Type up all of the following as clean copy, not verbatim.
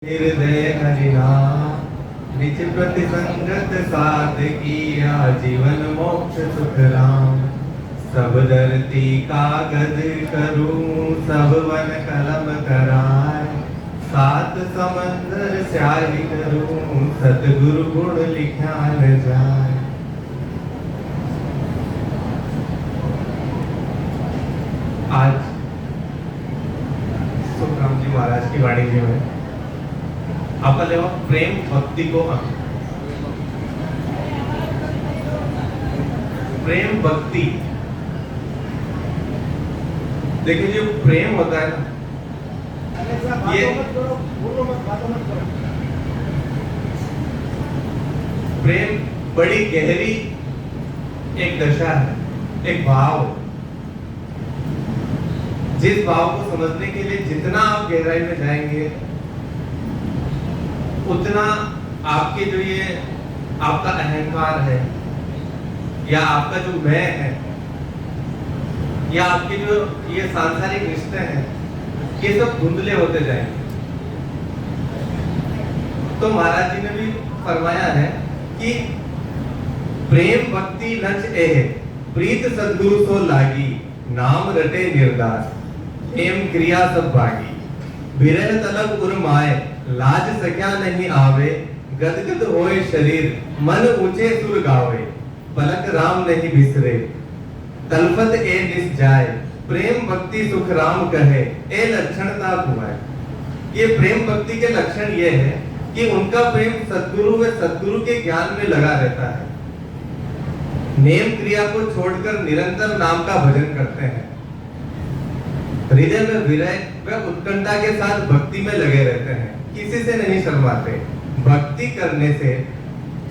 हृदय हरिनाम निज प्रति संगत साध किया जीवन मोक्ष सुख राम। सब धरती कागज करूं सब वन कलम कराए, सात समंदर स्याही करूं सतगुरु गुण लिखा न जाए। आज सुखराम जी महाराज की वाणी जी में आपण जेव्हा प्रेम भक्ति को प्रेम भक्ति देखिए, जो प्रेम होता है ना, ये प्रेम बड़ी गहरी एक दशा है, एक भाव है। जिस भाव को समझने के लिए जितना आप गहराई में जाएंगे उतना आपके जो ये आपका अहंकार है या आपका जो मैं है या आपके जो ये सांसारिक रिश्ते हैं, ये सब धुंधले होते जाएंगे। तो महाराज जी ने भी फरमाया है कि प्रेम भक्ति लच एह प्रीत सद्गुरु सो लागी, नाम रटे निर्दास प्रेम क्रिया सब भागी। विरह तलब उर्माए लाज सक्या नहीं आवे, गदगद होए शरीर मन ऊंचे सुर गावे। पलक राम नहीं बिसरे तलफत ए निस जाए, प्रेम भक्ति सुख राम कहे ए लक्षणता कुआए। ये प्रेम भक्ति के लक्षण ये है कि उनका प्रेम सद्गुरु व सद्गुरु के ज्ञान में लगा रहता है। नेम क्रिया को छोड़कर निरंतर नाम का भजन करते हैं। हृदय में विरह व उत्कंठा के साथ भक्ति में लगे रहते हैं, किसी से नहीं शर्माते। भक्ति करने से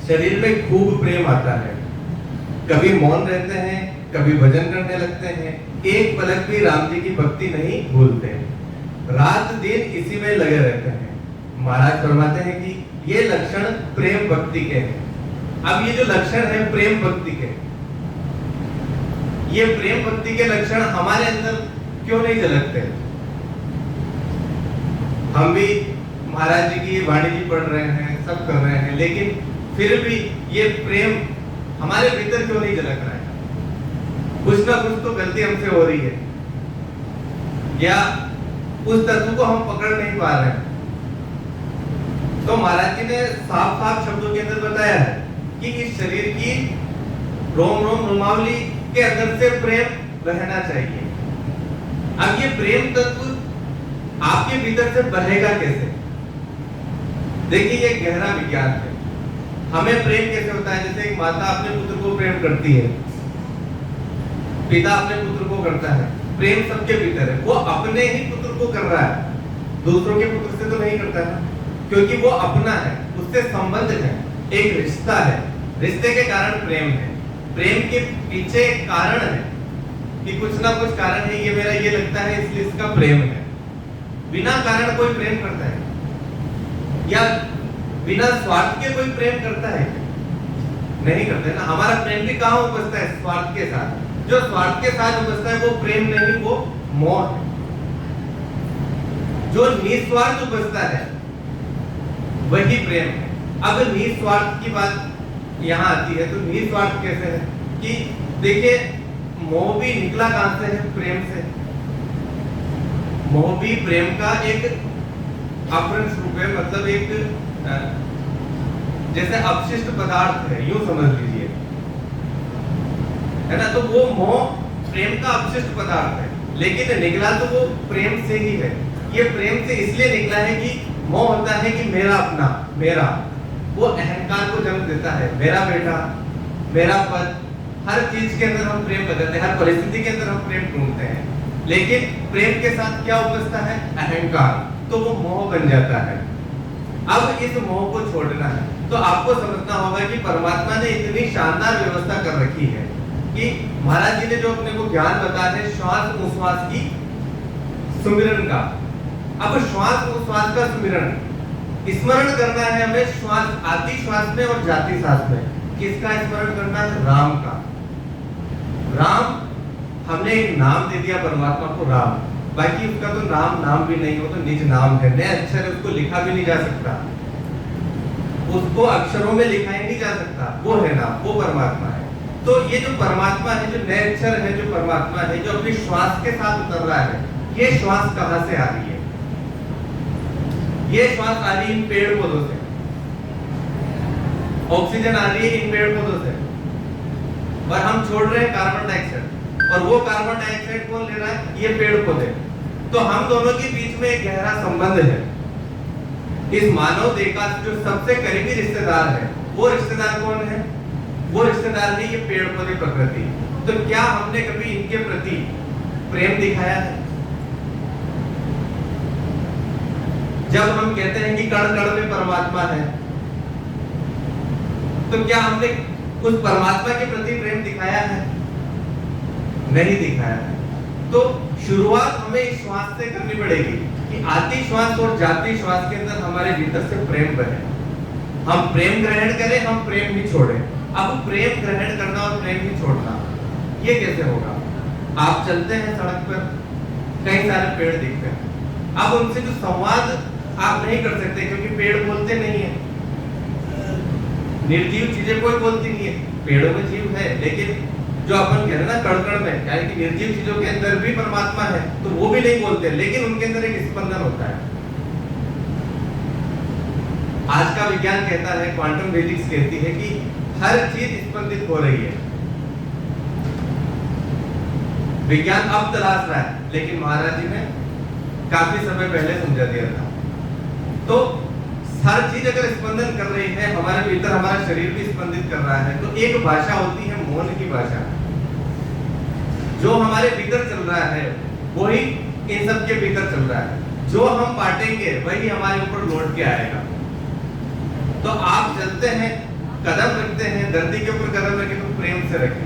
शरीर में खूब प्रेम आता है। कभी मौन रहते हैं, कभी भजन करने लगते हैं, एक पलक भी राम जी की भक्ति नहीं भूलते, रात दिन इसी में लगे रहते हैं। महाराज फरमाते हैं कि ये लक्षण प्रेम भक्ति के हैं। अब ये जो लक्षण है प्रेम भक्ति के, ये प्रेम भक्ति के लक्षण हमारे अंदर क्यों नहीं झलकते? हम भी महाराज जी की वाणी जी पढ़ रहे हैं, सब कर रहे हैं, लेकिन फिर भी ये प्रेम हमारे भीतर क्यों नहीं झलक रहा है? कुछ ना कुछ तो गलती हमसे हो रही है या उस तत्व को हम पकड़ नहीं पा रहे हैं। तो महाराज जी ने साफ साफ शब्दों के अंदर बताया है कि इस शरीर की रोम रोम रोमावली के अंदर से प्रेम बहना चाहिए। अब ये प्रेम तत्व आपके भीतर से बहेगा कैसे? देखिए, ये गहरा विज्ञान है। हमें प्रेम कैसे होता है? जैसे एक माता अपने पुत्र को प्रेम करती है, पिता अपने पुत्र को करता है। प्रेम सबके भीतर है। वो अपने ही पुत्र को कर रहा है, दूसरों के पुत्र से तो नहीं करता है, क्योंकि वो अपना है, उससे संबंध है, एक रिश्ता है। रिश्ते के कारण प्रेम है। प्रेम के पीछे एक कारण है कि कुछ ना कुछ कारण है, ये मेरा ये लगता है इसलिए इसका प्रेम है। बिना कारण कोई प्रेम करता है या बिना स्वार्थ के कोई प्रेम करता है? नहीं करते ना। हमारा प्रेम भी कहाँ उपजता है? स्वार्थ के साथ। जो स्वार्थ के साथ उपजता है वो प्रेम नहीं, वो मोह है। जो निस्वार्थ उपजता है वही प्रेम है। अब निस्वार्थ की बात यहाँ आती है, तो निस्वार्थ कैसे है कि देखिए, मोह भी निकला कहां से है? प्रेम से। मोह भी प्रेम का एक अपभ्रंश रूप है, मतलब एक जैसे अपशिष्ट पदार्थ है, यूं समझ लीजिए, है ना। तो वो मोह प्रेम का अपशिष्ट पदार्थ है, लेकिन निकला तो वो प्रेम से ही है। ये प्रेम से इसलिए निकला है कि मोह होता है कि मेरा अपना, मेरा, वो अहंकार को जन्म देता है। मेरा बेटा, मेरा पद, हर चीज के अंदर हम प्रेम बदलते हैं, हर परिस्थिति के अंदर हम प्रेम ढूंढते हैं, लेकिन प्रेम के साथ क्या उपजता है? अहंकार। तो वो मोह बन जाता है। अब इस मोह को छोड़ना है तो आपको समझना होगा कि परमात्मा ने इतनी शानदार व्यवस्था कर रखी है कि महाराज जी ने जो अपने को ज्ञान बताया है श्वास उश्वास की सुमिरन का। अब श्वास उश्वास का सुमिरन स्मरण करना है हमें, श्वास आती श्वास में और जाती सांस में। किसका स्मरण करना है? राम का। राम, हमने एक नाम दे दिया परमात्मा को, राम। बाकी उसका तो नाम भी नहीं, वो तो निज नाम है, नए अक्षर है, उसको लिखा भी नहीं जा सकता, उसको अक्षरों में लिखा ही नहीं जा सकता, वो है नाम, वो परमात्मा है। तो ये जो परमात्मा है, जो नए अक्षर है, जो परमात्मा है, जो अपनी श्वास के साथ उतर रहा है, ये श्वास कहां से आ रही है? ये श्वास आ रही है इन पेड़ पौधों से, ऑक्सीजन आ रही है इन पेड़ पौधों से, और हम छोड़ रहे हैं कार्बन डाइऑक्साइड, और वो कार्बन डाइऑक्साइड कौन ले रहा है? ये पेड़ पौधे। तो हम दोनों के बीच में एक गहरा संबंध है। इस मानव देह का जो सबसे करीबी रिश्तेदार है, वो रिश्तेदार कौन है? वो रिश्तेदार है ये पेड़ पौधे, प्रकृति। तो क्या हमने कभी इनके प्रति प्रेम दिखाया है? जब हम कहते हैं कि कण कण में परमात्मा है, तो क्या हमने उस परमात्मा के प्रति प्रेम दिखाया है? नहीं दिखाया है। तो शुरुआत हमें इस श्वास से करनी पड़ेगी कि आती श्वास और जाती श्वास के अंदर हमारे भीतर से प्रेम बने, हम प्रेम ग्रहण करें, हम प्रेम ही छोड़ें। अब प्रेम ग्रहण करना और प्रेम ही छोड़ना, ये कैसे होगा? आप चलते हैं सड़क पर, कई सारे पेड़ दिखते हैं, अब उनसे जो संवाद आप नहीं कर सकते, क्योंकि पेड़ बोलते नहीं है, निर्जीव चीजें कोई बोलती नहीं है। पेड़ों में जीव है, लेकिन जो अपन कह रहे हैं ना कण कण में, यानी कि निर्जीव चीजों के अंदर भी परमात्मा है, तो वो भी नहीं बोलते, लेकिन उनके अंदर एक स्पंदन होता है। आज का विज्ञान कहता है, क्वांटम फिजिक्स कहती है कि हर चीज स्पंदित हो रही है। विज्ञान अब तलाश रहा है, लेकिन महाराज जी ने काफी समय पहले समझा दिया था। तो हर चीज अगर स्पंदन कर रही है, हमारे भीतर हमारा शरीर भी स्पंदित कर रहा है, तो एक भाषा होती है मौन की भाषा। जो हमारे भीतर चल रहा है वही इन सब के भीतर चल रहा है, जो हम बांटेंगे वही हमारे ऊपर लौट के आएगा। तो आप चलते हैं, कदम रखते हैं, धरती के ऊपर कदम रखें तो प्रेम से रखें।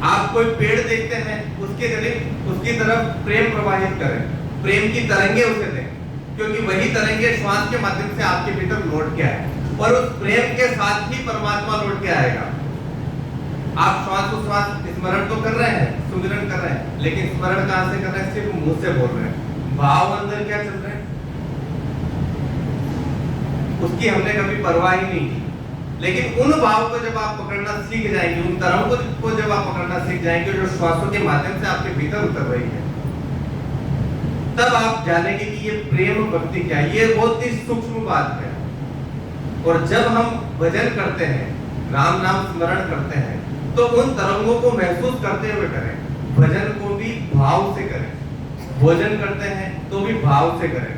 आप कोई पेड़ देखते हैं, उसके करीब उसकी तरफ प्रेम प्रवाहित करें, प्रेम की तरंगे उसे दें, क्योंकि वही तरंगे श्वास के माध्यम से आपके भीतर लौट के आए, और उस प्रेम के साथ ही परमात्मा लौट के आएगा। आप श्वास स्मरण तो कर रहे हैं, सुमिरन कर रहे हैं, लेकिन स्मरण कहां से कर रहे हैं? सिर्फ मुंह से बोल रहे हैं। भाव अंदर क्या चल रहे हैं उसकी हमने कभी परवाह ही नहीं की। लेकिन उन भाव को जब आप पकड़ना सीख जाएंगे, उन तरंगों को जब आप पकड़ना सीख जाएंगे जो श्वासों के माध्यम से आपके भीतर उतर रही है, तब आप जानेंगे कि ये प्रेम भक्ति क्या है। ये बहुत ही सूक्ष्म बात है। और जब हम भजन करते हैं, राम नाम स्मरण करते हैं, तो उन तरंगों को महसूस करते हुए करें। भजन को भी भाव से करें, भोजन करते हैं तो भी भाव से करें,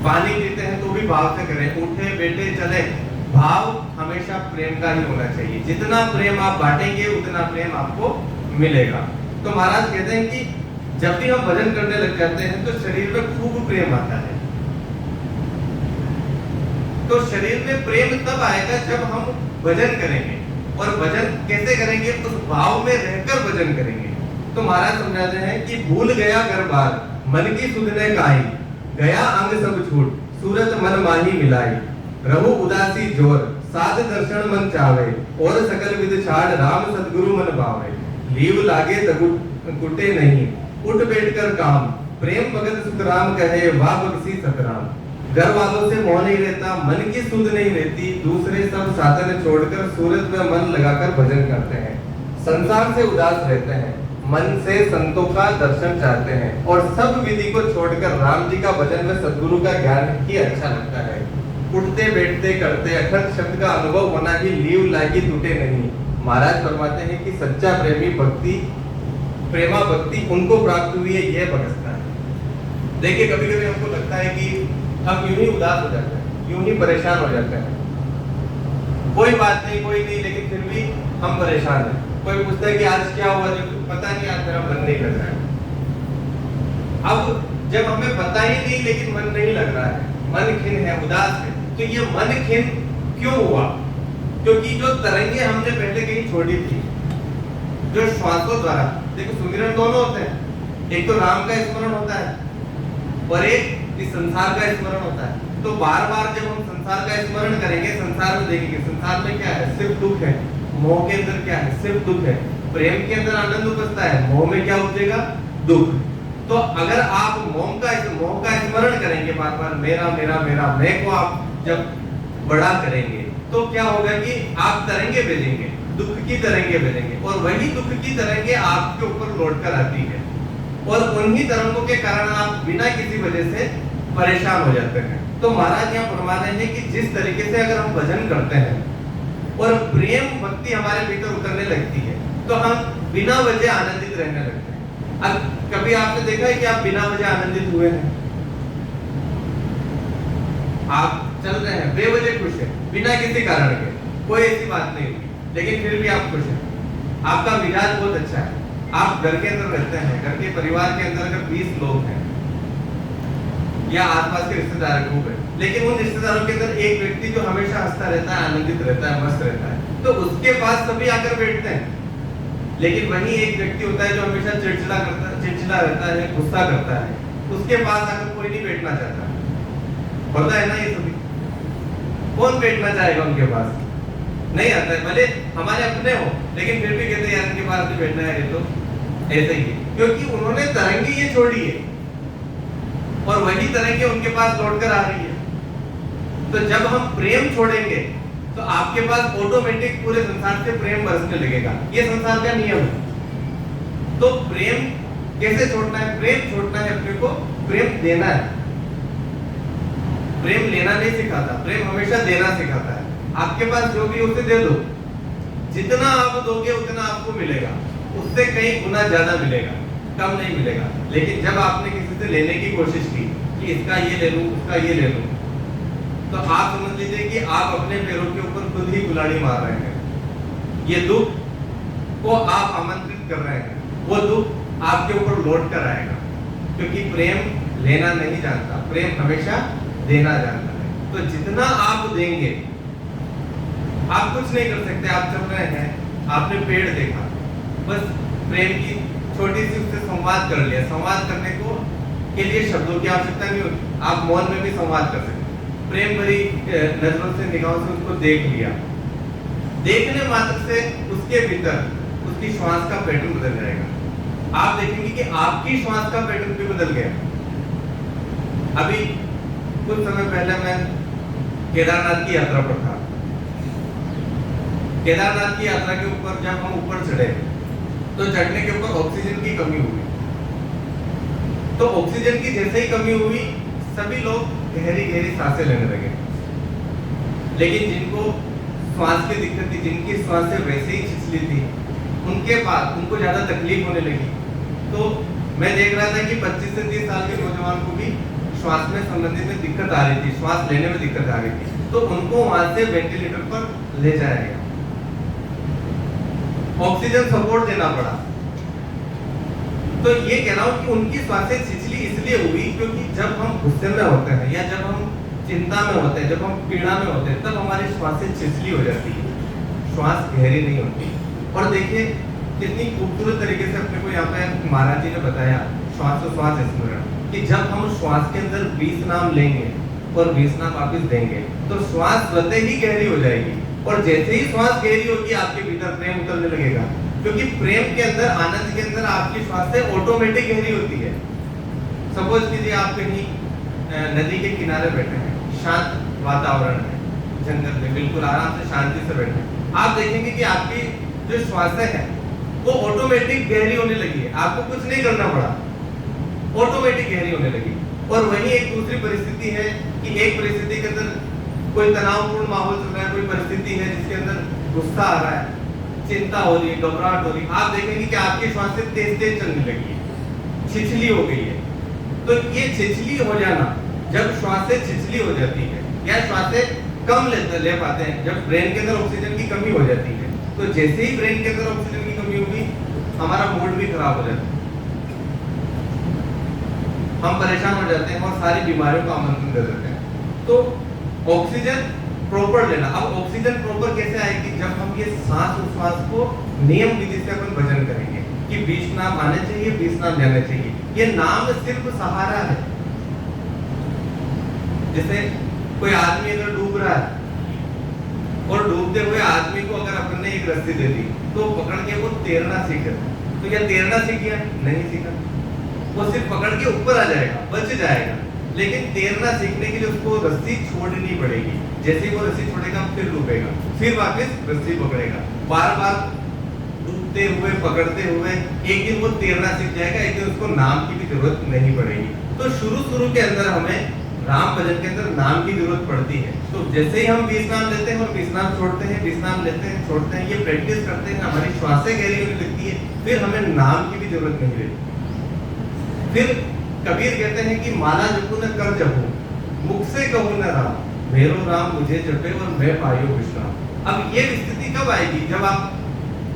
पानी पीते हैं तो भी भाव से करें, उठे बैठे चले, भाव हमेशा प्रेम का ही होना चाहिए। जितना प्रेम आप बांटेंगे उतना प्रेम आपको मिलेगा। तो महाराज कहते हैं कि जब भी हम भजन करने लग जाते हैं तो शरीर में खूब प्रेम आता है। तो शरीर में प्रेम तब आएगा जब हम भजन करेंगे, और भजन कैसे करेंगे? उस भाव में रहकर भजन करेंगे। तो महाराज समझाते हैं कि भूल गया घर बार, मन की सुध ने काई, गया अंग सब छूट, सूरत मन माही मिलाई, रहु उदासी जोर, साध दर्शन मन चावे, और सकल विद छाड़, राम सतगुरु मन भावे, लीव लागे कुटे नहीं, उठ बैठ कर काम, प्रेम भगत सुख राम कहे, वाह बख्शी सतराम। घर वालों से मोह नहीं रहता, मन की सुध नहीं रहती, दूसरे सब साधन छोड़कर सूरत में मन लगाकर भजन करते हैं, संसार से उदास रहते हैं, मन से संतों का दर्शन चाहते हैं, और सब विधि को छोड़कर राम जी का भजन में सद्गुरु का ज्ञान ही अच्छा लगता है। उठते बैठते करते अखंड शब्द का अनुभव होना ही, लीव लागी टूटे नहीं। महाराज फरमाते हैं कि सच्चा प्रेमी भक्ति, प्रेमा भक्ति उनको प्राप्त हुई है, यह भगसना है। देखिए कभी कभी हमको लगता है कि हम यूं ही उदास हो जाते हैं, यूं ही परेशान हो जाते हैं, कोई बात नहीं कोई नहीं, लेकिन फिर भी हम परेशान हैं। कोई पूछता है कि आज क्या हुआ, पता नहीं, आज मेरा मन नहीं लग रहा है। अब जब हमें पता ही नहीं लेकिन मन नहीं लग रहा है, मन खिन है, उदास है, तो ये मन खिन क्यों हुआ? क्योंकि जो तरंगे हमने पहले कहीं छोड़ी थी, जो श्वासों द्वारा, देखो सुमिरन दोनों होते हैं, एक तो राम का स्मरण होता है और एक इस संसार का स्मरण होता है। तो बार बार जब हम संसार का स्मरण करेंगे, संसार में देखेंगे, संसार में क्या है? सिर्फ दुख है। मोह के अंदर क्या है? सिर्फ दुख है। प्रेम के अंदर आनंद उपजता है, मोह में क्या उपजेगा? दुख। तो अगर आप मोह का स्मरण करेंगे बार बार, मेरा मेरा मेरा मैं को आप जब बड़ा करेंगे तो क्या होगा कि आप तरंगे भेजेंगे, दुख की तरंगे भेजेंगे, और वही दुख की तरंगे आपके ऊपर लौट कर आती है, और उन्हीं तरंगों के कारण आप बिना किसी वजह से परेशान हो जाते हैं। तो महाराज यहाँ फरमा रहे हैं कि जिस तरीके से अगर हम भजन करते हैं और प्रेम भक्ति हमारे भीतर उतरने लगती है तो हम बिना वजह आनंदित रहने लगते हैं। अब कभी आपने देखा है कि आप बिना वजह आनंदित हुए हैं? आप चल रहे हैं बेवजह खुश है, बिना किसी कारण के, कोई ऐसी बात नहीं हुई, लेकिन फिर भी आप खुश हैं, आपका मिजाज बहुत अच्छा है। आप घर के अंदर रहते हैं, घर के परिवार के अंदर अगर 20 लोग हैं या आसपास के रिश्तेदार खूब है, लेकिन उन रिश्तेदारों के अंदर एक व्यक्ति जो हमेशा हंसता रहता है, आनंदित रहता है, मस्त रहता है, तो उसके पास सभी आकर बैठते हैं। लेकिन वही एक व्यक्ति होता है जो हमेशा चिड़चिड़ा रहता है, गुस्सा करता है, उसके पास आकर कोई नहीं बैठना चाहता। होता है ना ये सभी? कौन बैठना चाहेगा उनके पास? नहीं आता है, भले हमारे अपने हो, लेकिन फिर भी कहते हैं यार इनके पास नहीं बैठना है, ये तो ऐसे ही है, क्योंकि उन्होंने तरंगी ये छोड़ी है और वही तरंगे उनके पास लौट कर आ रही है। तो जब हम प्रेम छोड़ेंगे तो आपके पास ऑटोमेटिक पूरे संसार से प्रेम बरसने लगेगा। ये संसार का नियम है। तो प्रेम कैसे छोड़ना है? प्रेम छोड़ना है अपने को, प्रेम देना है। प्रेम लेना नहीं सिखाता, प्रेम हमेशा देना सिखाता है। आपके पास जो भी उसे दे दो, जितना आप दोगे उतना आपको मिलेगा, उससे कई गुना ज्यादा मिलेगा, कम नहीं मिलेगा। लेकिन जब आपने किसी से लेने की कोशिश की कि इसका ये ले लूं, उसका ये ले लूं, तो आप समझ लीजिए कि आप अपने पैरों के ऊपर खुद ही कुल्हाड़ी मार रहे हैं। ये दुख को आप आमंत्रित कर रहे हैं, वो दुख आपके ऊपर लौट कर आएगा, क्योंकि प्रेम लेना नहीं जानता, प्रेम हमेशा देना जानता है। तो जितना आप देंगे, आप कुछ नहीं कर सकते। आप चल रहे हैं, आपने पेड़ देखा, बस प्रेम की छोटी सी उससे संवाद कर लिया। संवाद करने को के लिए शब्दों की आवश्यकता नहीं होती, आप मौन में भी संवाद कर सकते। प्रेम भरी नजरों से, निगाहों से उसको देख लिया। देखने मात्र से उसके भीतर उसकी श्वास का पैटर्न बदल जाएगा। आप देखेंगे कि आपकी श्वास का पैटर्न भी बदल गया। अभी कुछ समय पहले मैं केदारनाथ की यात्रा पर था। केदारनाथ की यात्रा के ऊपर जब हम ऊपर चढ़े तो चढ़ने के ऊपर ऑक्सीजन की कमी हुई। तो ऑक्सीजन की जैसे ही कमी हुई, सभी लोग गहरी गहरी सांसें लेने लगे। लेकिन जिनको श्वास की दिक्कत थी, जिनकी सांसें वैसे ही छिछली थी, उनको ज्यादा तकलीफ होने लगी। तो मैं देख रहा था कि 25 से 30 साल के नौजवान को भी श्वास में संबंधित में दिक्कत आ रही थी, श्वास लेने में दिक्कत आ रही थी। तो उनको वहां से वेंटिलेटर पर ले जाया गया, ऑक्सीजन सपोर्ट देना पड़ा। तो ये कह रहा हूं कि उनकी श्वासें छिछली इसलिए हुई क्योंकि जब हम गुस्से में होते हैं या जब हम चिंता में होते हैं, जब हम पीड़ा में होते हैं, तब हमारी श्वासें छिछली हो जाती है, श्वास गहरी नहीं होती। और देखिए कितनी खूबसूरत तरीके से अपने को यहाँ पे महाराज जी ने बताया श्वासोश्वास स्मरण, कि जब हम श्वास के अंदर 20 नाम लेंगे और 20 नाम वापिस देंगे तो श्वास स्वतः ही गहरी हो जाएगी। और जैसे ही श्वास गहरी होगी, आपके भीतर प्रेम उतरने लगेगा, क्योंकि प्रेम के अंदर, आनंद के अंदर आपकी श्वासें ऑटोमेटिक गहरी होती है। सपोज कीजिए आप कहीं नदी के किनारे बैठे हैं, शांत वातावरण है, जंगल में बिल्कुल आराम से शांति से बैठे हैं, आप देखेंगे कि आपकी जो श्वासें हैं वो ऑटोमेटिक गहरी होने लगी है। आपको कुछ नहीं करना पड़ा, ऑटोमेटिक गहरी होने लगी। और वही एक दूसरी परिस्थिति है कि एक परिस्थिति के अंदर कोई तनावपूर्ण माहौल चल रहा है, कोई परिस्थिति है जिसके अंदर गुस्सा आ रहा है, चिंता हो रही है, घबराहट हो रही है, आप देखेंगे कि आपकी श्वासें तेज तेज चलने लगी है, छिछली हो गई है। तो ये छिछली हो जाना, जब श्वासें छिछली हो जाती है या श्वासें कम ले पाते हैं, जब ब्रेन के अंदर ऑक्सीजन की कमी हो जाती है, तो जैसे ही ब्रेन के अंदर ऑक्सीजन की कमी होगी, हमारा मूड भी खराब हो जाता है, हम परेशान हो जाते हैं और सारी बीमारियों का आमंत्रण दे देते हैं। तो ऑक्सीजन प्रॉपर लेना। अब ऑक्सीजन प्रॉपर कैसे आएगी? जब हम ये सांस उच्छ्वास को नियम विधि से अपन भजन करेंगे कि 20 नाम आने चाहिए, 20 नाम जाने चाहिए। ये नाम सिर्फ सहारा है। जैसे कोई आदमी अगर डूब रहा है और डूबते हुए आदमी को अगर अपन ने एक रस्सी दे दी तो पकड़ के वो तैरना सीखेगा, तो क्या तैरना सीख गया? नहीं सीखा। वो सिर्फ पकड़ के ऊपर आ जाएगा, बच जाएगा, लेकिन तैरना सीखने के लिए उसको रस्सी छोड़नी पड़ेगी। जैसे ही वो रस्सी छोड़ेगा फिर डूबेगा, फिर वापस रस्सी पकड़ेगा, बार बार डूबते हुए पकड़ते हुए एक दिन वो तैरना सीख जाएगा, एक दिन उसको नाम की भी जरूरत नहीं पड़ेगी। तो शुरू के अंदर हमें राम भजन के अंदर नाम की जरूरत पड़ती है। तो जैसे ही हम 20 नाम लेते हैं और 20 नाम छोड़ते हैं, 20 नाम लेते हैं छोड़ते हैं, ये प्रैक्टिस करते हैं, हमारी श्वासें गहरी होने लगती है, फिर हमें नाम की भी जरूरत नहीं रहती। फिर कबीर कहते हैं कि माला जपू न कर जपू, मुख से कहूं न राम, मेरो राम मुझे जपे और मैं पायो विश्राम। अब ये स्थिति कब आएगी? जब आप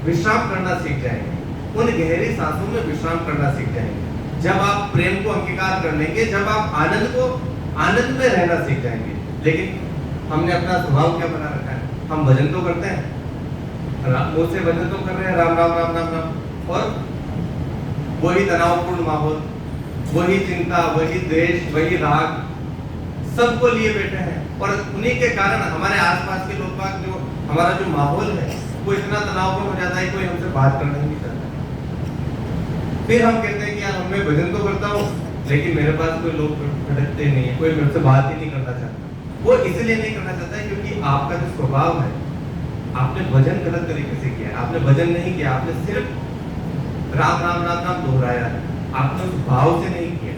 विश्राम करना सीख जाएंगे, उन गहरी सांसों में विश्राम करना सीख जाएंगे, जब आप प्रेम को अंगीकार कर लेंगे, जब आप आनंद में रहना सीख जाएंगे। लेकिन हमने अपना स्वभाव क्या बना रखा है? हम भजन तो करते हैं, मुंह से भजन तो कर रहे हैं, राम राम राम राम राम, और वही तनावपूर्ण माहौल, वही चिंता, वही द्वेष, वही राग सबको लिए बैठे हैं। और उन्हीं के कारण हमारे आसपास के लोग बाग, जो हमारा जो माहौल है वो इतना तनावपूर्ण हो जाता है, कोई हमसे बात करना ही नहीं चाहता। फिर हम कहते हैं कि यार मैं भजन तो करता हूँ, लेकिन मेरे पास कोई लोग खड़कते नहीं है, कोई मेरे से बात ही नहीं करना चाहता। वो इसलिए नहीं करना चाहता है क्योंकि आपका जो स्वभाव है, आपने भजन गलत तरीके से किया है। आपने भजन नहीं किया, आपने सिर्फ राम राम राम राम दोहराया है, आपने उस भाव से नहीं किया।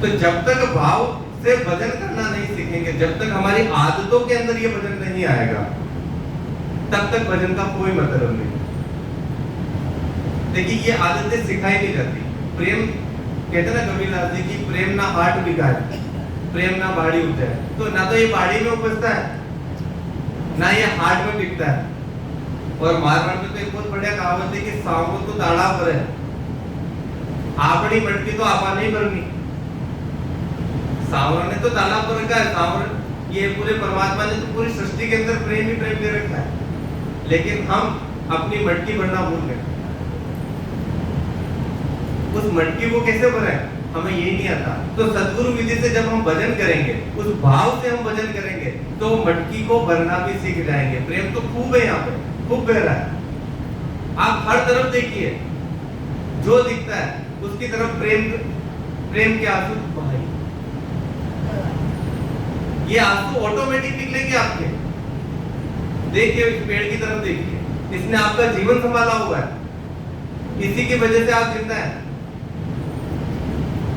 तो जब तक भाव से भजन करना नहीं सीखेंगे, जब तक हमारी आदतों के अंदर ये भजन नहीं आएगा, तब तक भजन का कोई मतलब नहीं। देखिए ये आदतें सिखाई नहीं जाती। प्रेम कहते ना कबीरदास जी की, प्रेम ना हाट बिकाए, प्रेम ना बाड़ी उपजाए। तो ना तो ये बाड़ी में उपजता है, ना ये हाट में बिकता है। और मारवाड़ में तो एक बहुत बढ़िया कहावत है कि सांवो तो दाड़ा पर है, आपड़ी मटकी तो आपा नहीं भरनी। सांवरा ने तो तालाब पर रखा है, सांवरा ये पूरे परमात्मा ने तो पूरी सृष्टि के अंदर प्रेम ही प्रेम दे रखा है, लेकिन हम अपनी मटकी भरना भूल गए। उस मटकी को कैसे भरें, हमें यही नहीं आता। तो सद्गुरु विधि से जब हम भजन करेंगे, उस भाव से हम भजन करेंगे, तो मटकी को भरना भी सीख जाएंगे। प्रेम तो खूब है, यहाँ पे खूब बह रहा है। आप हर तरफ देखिए, जो दिखता है उसकी तरफ प्रेम के आंसू बहाइए। ये आंसू ऑटोमेटिक निकलेंगे आपके। देखिए इस पेड़ की तरफ देखिए, इसने आपका जीवन संभाला हुआ है, इसी की वजह से आप जिंदा हैं।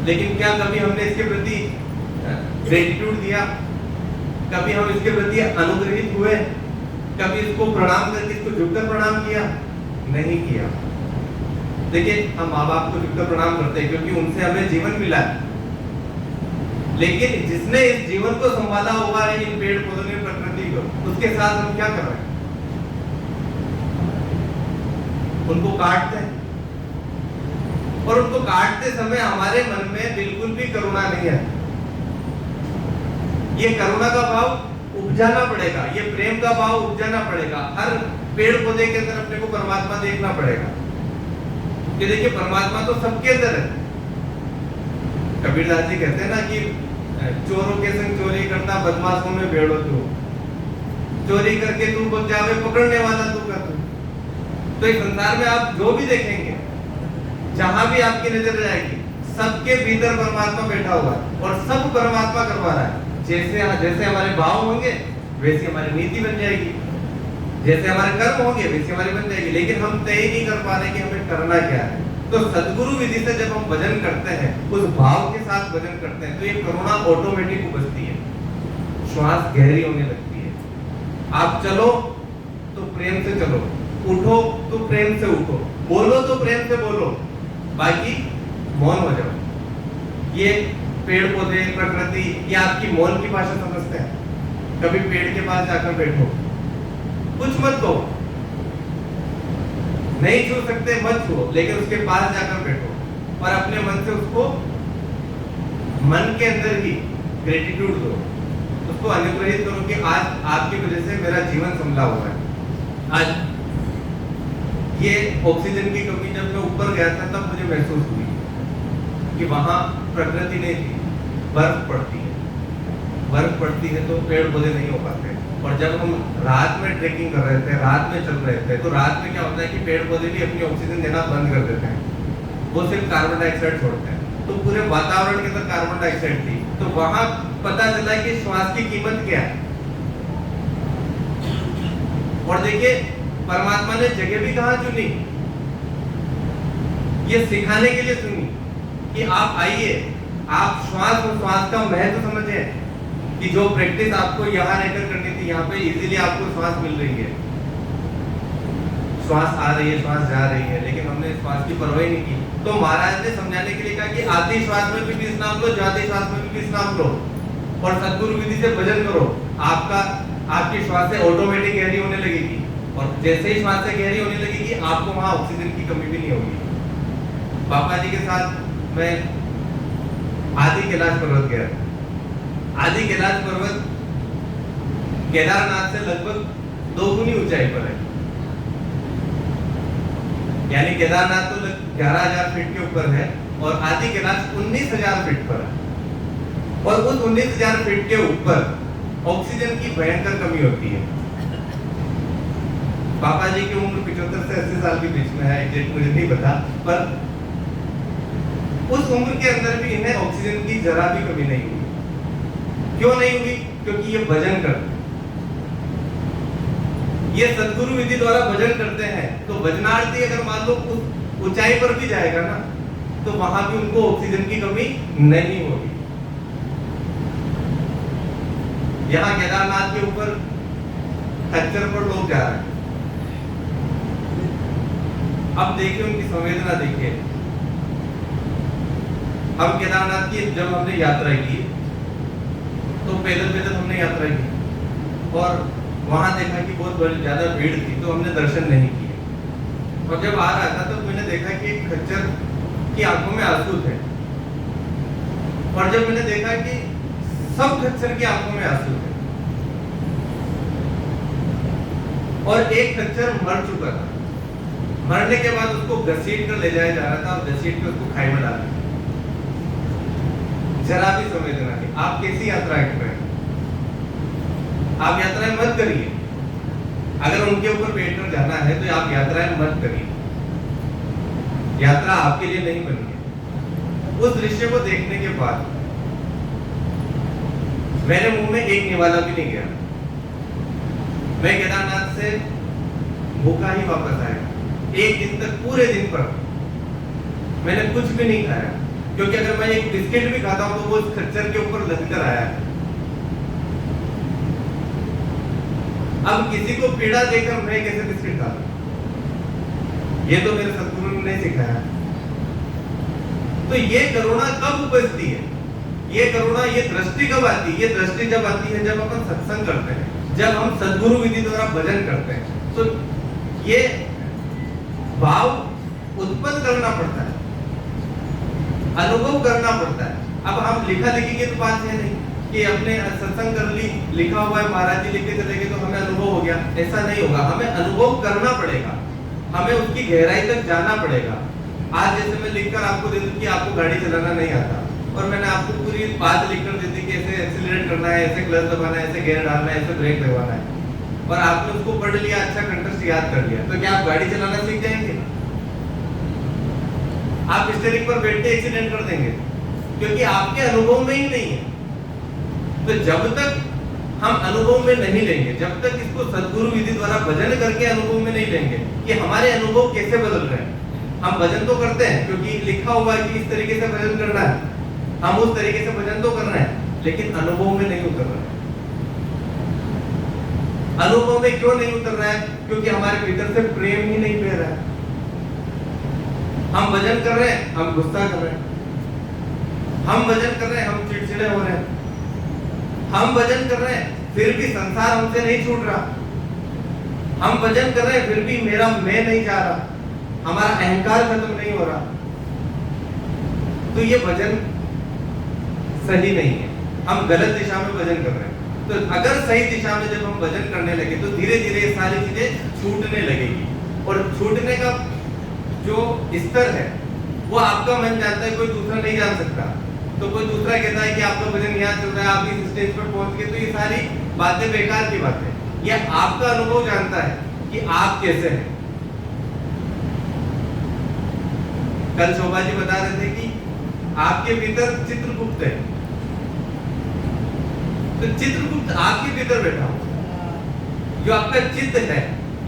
लेकिन क्या कभी हमने इसके प्रति ग्रेटिट्यूड दिया? कभी हम इसके प्रति अनुग्रहित हुए? कभी इसको प्रणाम करके, इसको झुककर प्रणाम किया? नहीं किया। देखिए हम माँ बाप को झुककर प्रणाम करते हैं क्योंकि उनसे हमें जीवन मिला है, लेकिन जिसने इस जीवन को संभाला हुआ है, इन पेड़ पौधों ने, प्रकृति को, उसके साथ हम क्या कर रहे हैं? उनको काटते हैं, और उनको काटते समय हमारे मन में बिल्कुल भी करुणा नहीं है। ये करुणा का भाव उपजाना पड़ेगा, ये प्रेम का भाव उपजाना पड़ेगा। हर पेड़ पौधे के अंदर अपने को परमात्मा देखना पड़ेगा कि देखिए परमात्मा तो सबके अंदर है। कबीरदास जी कहते हैं ना कि चोरों के संग चोरी करता, बदमाशों में भेड़ो तू, चोरी करके तू बच जावे, पकड़ने वाला तू कर तू। तो इस संसार में आप जो भी देखेंगे, जहां भी आपकी नजर जाएगी, सबके भीतर परमात्मा बैठा हुआ है और सब परमात्मा करवा रहा है। जैसे हमारे भाव होंगे वैसे हमारी नीति बन जाएगी, जैसे हमारे कर्म होंगे वैसे हमारी बन जाएगी। लेकिन हम तय नहीं कर पा रहे कि हमें करना क्या है। तो सद्गुरु विधि से जब हम भजन करते हैं, उस भाव के साथ भजन करते हैं, तो ये करुणा ऑटोमेटिक उपजती है, श्वास गहरी होने लगती है। आप चलो तो प्रेम से चलो, उठो तो प्रेम से उठो, बोलो तो प्रेम से बोलो, बाकी मौन हो जाओ। ये पेड़ पौधे, प्रकृति, ये आपकी मौन की भाषा समझते हैं। कभी पेड़ के पास जाकर बैठो, कुछ मत दो, नहीं छू सकते मत छुओ, लेकिन उसके पास जाकर बैठो और अपने मन से उसको, मन के अंदर ही ग्रेटिट्यूड दो, उसको अनुग्रहित करो कि आज आपकी वजह से मेरा जीवन संभला हुआ है। आज ये ऑक्सीजन की कमी जब मैं ऊपर गया था तब मुझे महसूस हुई कि वहां प्रकृति नहीं थी, बर्फ पड़ती है, बर्फ पड़ती है तो पेड़ पौधे नहीं हो पाते। और जब हम रात में ट्रेकिंग कर रहे थे, रात में चल रहे थे, तो रात में क्या होता है कि पेड़ पौधे भी अपनी ऑक्सीजन देना बंद कर देते हैं, वो सिर्फ कार्बन डाइऑक्साइड छोड़ते हैं। तो पूरे वातावरण के अंदर कार्बन डाइऑक्साइड थी, तो वहां पता चला कि श्वास की कीमत क्या है। और देखिए परमात्मा ने जगह भी कहां चुनी, ये सिखाने के लिए चुनी कि आप आइए, आप श्वास और श्वास का महत्व समझें कि जो प्रैक्टिस आपको यहाँ रहकर करनी थी, यहाँ पे इजीली आपको श्वास मिल रही है, श्वास आ रही है, श्वास जा रही है, लेकिन हमने श्वास की परवाह ही नहीं की। तो महाराज ने समझाने के लिए कहा कि आधी श्वास में भी विश्राम लो, जाती श्वास में भी विश्राम लो, और सद्गुरु विधि से भजन करो। आपकी श्वास से ऑटोमेटिक गहरी होने लगेगी, और जैसे ही श्वास से गहरी होने लगेगी आपको वहां ऑक्सीजन की कमी भी नहीं होगी। पापा जी के साथ मैं आदि कैलाश पर्वत गया। आदि कैलाश पर्वत केदारनाथ से लगभग 2 गुनी ऊंचाई पर है, यानी केदारनाथ तो 11,000 फीट के ऊपर है और आदि कैलाश 19,000 फीट पर है। और उस 19,000 फीट के ऊपर ऑक्सीजन की भयंकर कमी होती है। पापा जी की उम्र 75 से 80 साल के बीच में है, एग्जैक्ट मुझे नहीं पता, पर उस उम्र के अंदर भी इन्हें ऑक्सीजन की जरा भी कमी नहीं हुई। क्यों नहीं हुई? क्योंकि ये भजन करते, ये सद्गुरु विधि द्वारा भजन करते हैं। तो भजनार्थी अगर मान लो उस ऊंचाई पर भी जाएगा ना, तो वहां भी उनको ऑक्सीजन की कमी नहीं होगी। यहाँ केदारनाथ के ऊपर खच्चर पर लोग जा रहे हैं। अब देखिए उनकी संवेदना देखिए। हम केदारनाथ की जब हमने यात्रा की तो पैदल हमने यात्रा की और वहां देखा कि बहुत ज्यादा भीड़ थी, तो हमने दर्शन नहीं किए। और जब आ रहा था तो मैंने देखा कि एक खच्चर की आंखों में आंसू थे, और जब मैंने देखा कि सब खच्चर की आंखों में आंसू थे और एक खच्चर मर चुका था। मरने के बाद उसको घसीट कर ले जाया जा रहा था और घसीट कर उसको खाई में डाला। जरा भी संवेदना नहीं। आप कैसी यात्रा कर रहे हैं? आप यात्राएं मत करिए। अगर उनके ऊपर बैठकर जाना है तो आप यात्राएं मत करिए, यात्रा आपके लिए नहीं बनी है। उस दृश्य को देखने के बाद मेरे मुंह में एक निवाला भी नहीं गया। मैं केदारनाथ से भूखा ही वापस आया। एक दिन तक, पूरे दिन पर मैंने कुछ भी नहीं खाया, क्योंकि अगर मैं एक बिस्किट भी खाता हूं तो वो खच्चर के ऊपर लटकर आया है। अब किसी को पीड़ा देकर मैं कैसे बिस्किट खाता? ये तो मेरे सद्गुरु ने नहीं सिखाया। तो ये करुणा कब उपजती है? ये करुणा, ये दृष्टि कब आती है? ये दृष्टि जब आती है जब अपन सत्संग करते हैं, जब हम सद्गुरु विधि द्वारा भजन करते हैं। तो ये भाव उत्पन्न करना पड़ता है, अनुभव करना पड़ता है। अब हम लिखा लिखी की तो बात है नहीं कि अपने सत्संग कर ली, लिखा हुआ है, महाराज जी लिख के चले गए तो हमें अनुभव हो गया, ऐसा नहीं होगा। हमें अनुभव करना पड़ेगा, हमें उसकी गहराई तक जाना पड़ेगा। आज जैसे मैं लिखकर आपको दे दूं कि आपको गाड़ी चलाना नहीं आता, और मैंने आपको पूरी बात लिखकर दे दी कि ऐसे एक्सीलरेट करना है, ऐसे क्लच दबाना है, ऐसे गियर डालना है, ऐसे ब्रेक लगवाना है, और आपने उसको पढ़ लिया, अच्छा कंटेस्ट याद कर लिया, तो क्या आप गाड़ी चलाना सीख जाएंगे? आप स्टीयरिंग पर बैठते एक्सीडेंट कर देंगे, क्योंकि आपके अनुभव में ही नहीं है। तो जब तक हम अनुभव में नहीं लेंगे, जब तक इसको सद्गुरु विधि द्वारा भजन करके अनुभव में नहीं लेंगे कि हमारे अनुभव कैसे बदल रहे हैं। हम भजन तो करते हैं क्योंकि लिखा हुआ है कि इस तरीके से भजन करना है, हम उस तरीके से भजन तो कर रहे हैं, लेकिन अनुभव में नहीं उतर रहे हैं। अनुभव में क्यों नहीं उतर रहा है? क्योंकि हमारे भीतर से प्रेम ही नहीं बह रहा है। हम भजन कर रहे हैं, हम गुस्सा कर रहे हैं, हम भजन कर रहे हैं, हम चिड़चिड़े हो रहे हैं, हम भजन कर रहे हैं फिर भी संसार हमसे नहीं छूट रहा, हम भजन कर रहे हैं फिर भी मेरा मैं नहीं जा रहा, हमारा अहंकार खत्म नहीं हो रहा। तो ये भजन सही नहीं है, हम गलत दिशा में भजन कर रहे हैं। तो अगर सही दिशा में जब हम भजन करने लगे तो धीरे धीरे ये सारी चीजें छूटने लगेगी, और छूटने का जो स्तर है वो आपका मन जानता है, कोई दूसरा नहीं जान सकता। तो कोई दूसरा कहता है कि आपका भजन यहाँ चल रहा है, आप इस स्टेज पर पहुंच गए, तो ये सारी बातें बेकार की बातें। यह आपका अनुभव जानता है कि आप कैसे हैं। कल शोभा जी बता रहे थे कि आपके भीतर चित्रगुप्त है, तो चित्रगुप्त आपके भीतर बैठा हुआ, जो आपका चित्त है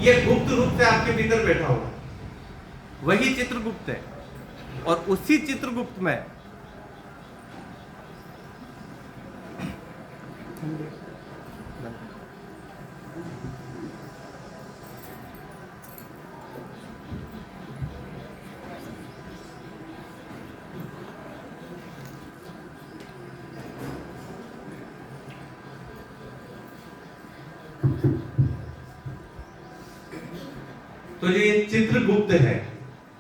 यह गुप्त रूप से आपके भीतर बैठा हुआ, वही चित्रगुप्त है। और उसी चित्रगुप्त में तो जो ये चित्रगुप्त है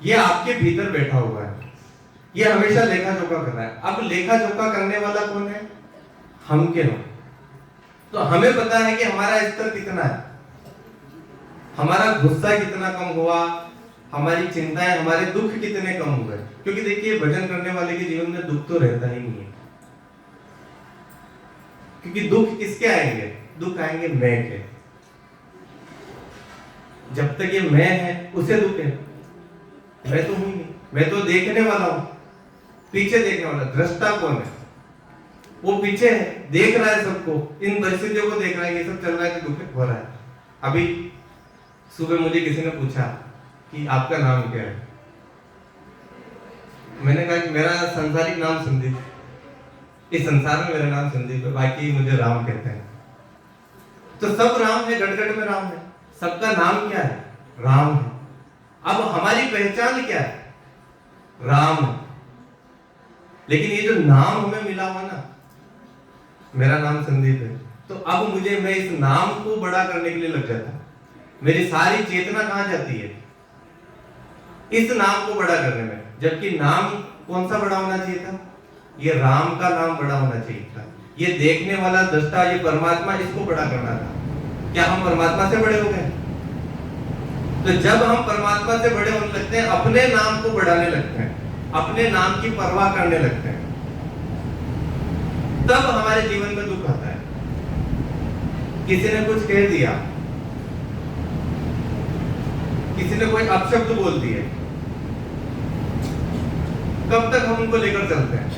ये आपके भीतर बैठा हुआ है, ये हमेशा लेखा जोखा कर रहा है। अब लेखा जोखा करने वाला कौन है? हम के हो। तो हमें पता है कि हमारा स्तर कितना है, हमारा गुस्सा कितना कम हुआ, हमारी चिंताएं, हमारे दुख कितने कम हुए। क्योंकि देखिए भजन करने वाले के जीवन में दुख तो रहता ही नहीं है, क्योंकि दुख किसके आएंगे? दुख आएंगे मैं के। जब तक ये मैं है उसे दुख है, मैं तो हूं नहीं, मैं तो देखने वाला हूं, पीछे देखने वाला। दृष्टा कौन है? वो पीछे है, देख रहा है सबको, इन परिस्थितियों को देख रहा है, ये सब चल रहा है कि दुख हो रहा है। अभी सुबह मुझे किसी ने पूछा कि आपका नाम क्या है, मैंने कहा कि मेरा संसारिक नाम संदीप, इस संसार में मेरा नाम संदीप है, बाकी मुझे राम कहते हैं। तो सब राम है, गट में राम है, सबका नाम क्या है? राम है। अब हमारी पहचान क्या है? राम है। लेकिन ये जो नाम हमें मिला हुआ ना, मेरा नाम संदीप है, तो अब मैं इस नाम को बड़ा करने के लिए लग जाता हूं। मेरी सारी चेतना कहां जाती है? इस नाम को बड़ा करने में। जबकि नाम कौन सा बड़ा होना चाहिए था? ये राम का नाम बड़ा होना चाहिए था। ये देखने वाला दृष्टा, ये परमात्मा, इसको बड़ा करना था। क्या हम परमात्मा से बड़े हो गए? तो जब हम परमात्मा से बड़े होने लगते हैं, अपने नाम को बढ़ाने लगते हैं, अपने नाम की परवाह करने लगते हैं, तब हमारे जीवन में दुख आता है। किसी ने कुछ कह दिया, किसी ने कोई अपशब्द बोल दिए, कब तक हम उनको लेकर चलते हैं?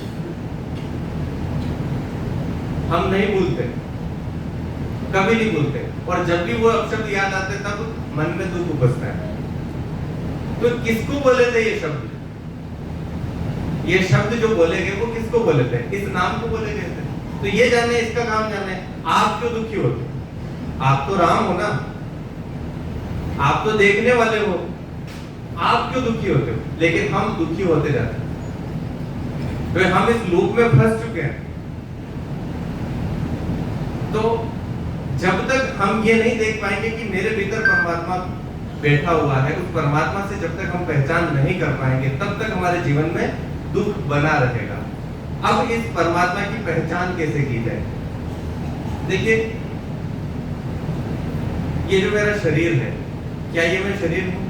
हम नहीं भूलते, कभी नहीं भूलते। और जब भी वो अपशब्द याद आते तब मन में दुख उपजता है। तो किसको बोले थे ये शब्द? ये शब्द जो बोले गए वो किसको बोले थे? इस नाम को बोले गए थे। तो ये जाने, इसका काम जाने, आप क्यों दुखी होते? आप तो राम हो ना, आप तो देखने वाले हो, आप क्यों दुखी होते हो? लेकिन हम दुखी होते जाते हैं, तो हम इस लूप में फंस चुके हैं। तो जब तक हम ये नहीं देख पाएंगे कि मेरे भीतर परमात्मा बैठा हुआ है, उस परमात्मा से जब तक हम पहचान नहीं कर पाएंगे, तब तक हमारे जीवन में दुख बना रहेगा। अब इस परमात्मा की पहचान कैसे की जाए? देखिए, ये जो मेरा शरीर है, क्या ये मैं शरीर हूं?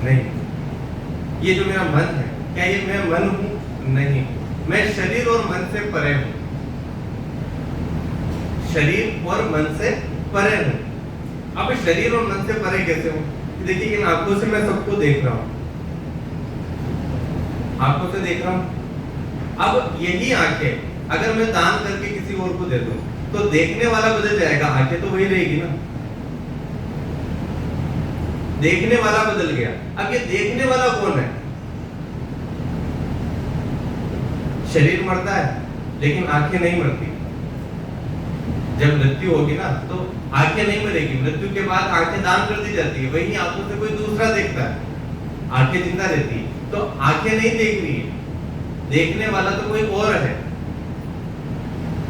नहीं। ये जो मेरा मन है, क्या ये मैं मन हूं? नहीं। मैं शरीर और मन से परे हूं, शरीर और मन से परे हूं। अब शरीर और मन से परे कैसे हूं? देखिए, इन आंखों से मैं सबको देख रहा हूं, आंखों से देख रहा हूं। अब यही आंखें अगर मैं दान करके किसी और को दे दूं, तो देखने वाला बदल जाएगा, आंखें तो वही रहेगी ना, देखने वाला बदल गया। अब ये देखने वाला कौन है? शरीर मरता है लेकिन आंखें नहीं मरती। जब मृत्यु होगी ना, तो आंखें नहीं मरेगी, मृत्यु के बाद आंखें दान कर दी जाती है, वही आंखों से कोई दूसरा देखता है, आंखें जिंदा रहती है। तो आंखें नहीं देख रही है, देखने वाला तो कोई और है,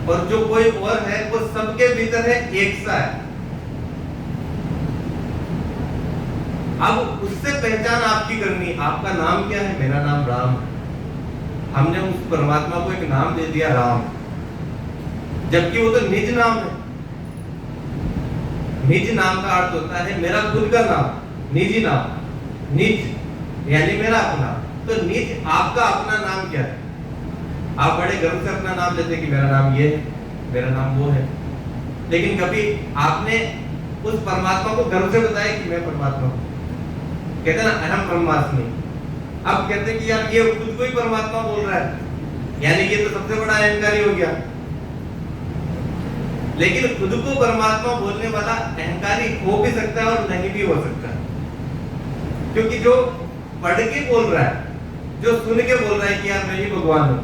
और जो कोई और है वो सबके भीतर है, एक सा है। अब उससे पहचान आपकी करनी। आपका नाम क्या है? मेरा नाम राम है। हमने उस परमात्मा को एक नाम दे दिया, राम, जबकि वो तो निज नाम है। निज नाम का अर्थ होता है मेरा खुद का नाम, निजी नाम। निज यानी मेरा अपना। तो निज, आपका अपना नाम क्या है? आप बड़े गर्व से अपना नाम लेते कि मेरा नाम ये है, मेरा नाम वो है। लेकिन कभी आपने उस परमात्मा को गर्व से बताया कि मैं परमात्मा हूं? कहते हैं ना अहम ब्रह्मास्मि। अब कहते हैं कि यार ये खुद को ही परमात्मा बोल रहा है, यानी ये तो सबसे बड़ा अहंकारी हो गया। लेकिन खुद को परमात्मा बोलने वाला अहंकारी हो भी सकता है और नहीं भी हो सकता, क्योंकि जो पढ़ के बोल रहा है, जो सुन के बोल रहा है कि यार मैं ही भगवान हूं,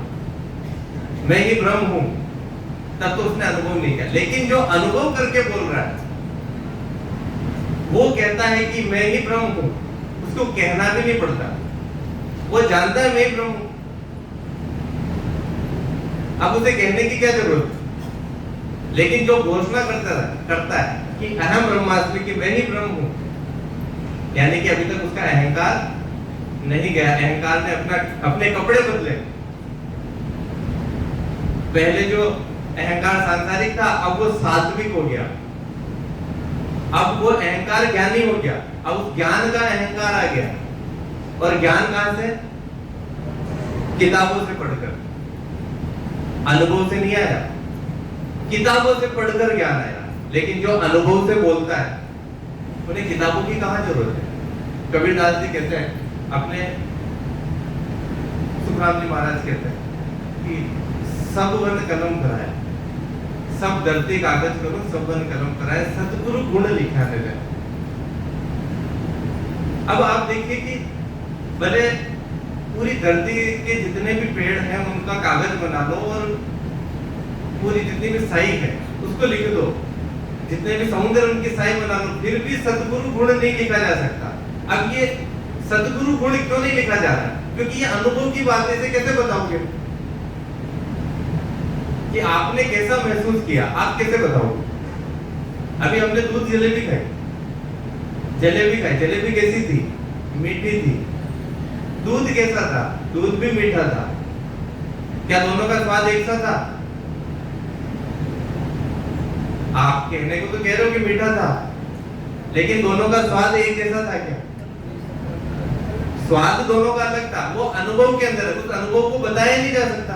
मैं ही ब्रह्म हूं, तब तो उसने अनुभव नहीं किया। लेकिन जो अनुभव करके बोल रहा है वो कहता है कि मैं ही ब्रह्म हूं, उसको कहना भी नहीं पड़ता, वो जानता है मैं ही ब्रह्म हूं। अब उसे कहने की क्या जरूरत? लेकिन जो घोषणा करता है कि अहम ब्रह्मास्मि, कि मैं ही ब्रह्म हूं, यानी कि अभी तक उसका अहंकार नहीं गया। अहंकार ने अपने कपड़े बदले। पहले जो अहंकार सांसारिक था, अब वो सात्विक हो गया, अब वो अहंकार ज्ञानी हो गया, अब उस ज्ञान का अहंकार आ गया। और ज्ञान कहां से? किताबों से पढ़कर, अनुभव से नहीं आया। किताबों से पढ़कर ज्ञान आया, लेकिन जो अनुभव से बोलता है उन्हें किताबों की कहां जरूरत है। कबीरदास जी कहते हैं, अपने सुखराम जी महाराज कहते हैं कि सब वन कलम कराए, सब धरती कागज करो, सब वन कलम कराए, सतगुरु गुण लिखाने लगे। अब आप देखिए कि भले पूरी धरती के जितने भी पेड़ हैं उनका कागज बना लो और पूरी जितनी भी साई है उसको लिख दो, जितने भी समुद्र उनकी साई बना लो, फिर भी सतगुरु गुण नहीं लिखा जा सकता। अब ये सतगुरु गुण क्यों नहीं लिखा जा रहा? क्योंकि ये अनुभव की बात है, कैसे बताओगे कि आपने कैसा महसूस किया? आप कैसे बताओगे? अभी हमने दूध जलेबी खाई, जलेबी कैसी थी? मीठी थी। दूध कैसा था? दूध भी मीठा था। क्या दोनों का स्वाद एक सा था? आप कहने को तो कह रहे हो कि मीठा था, लेकिन दोनों का स्वाद एक जैसा था क्या? स्वाद दोनों का अलग था। वो अनुभव के अंदर है, उस अनुभव को बताया नहीं जा सकता,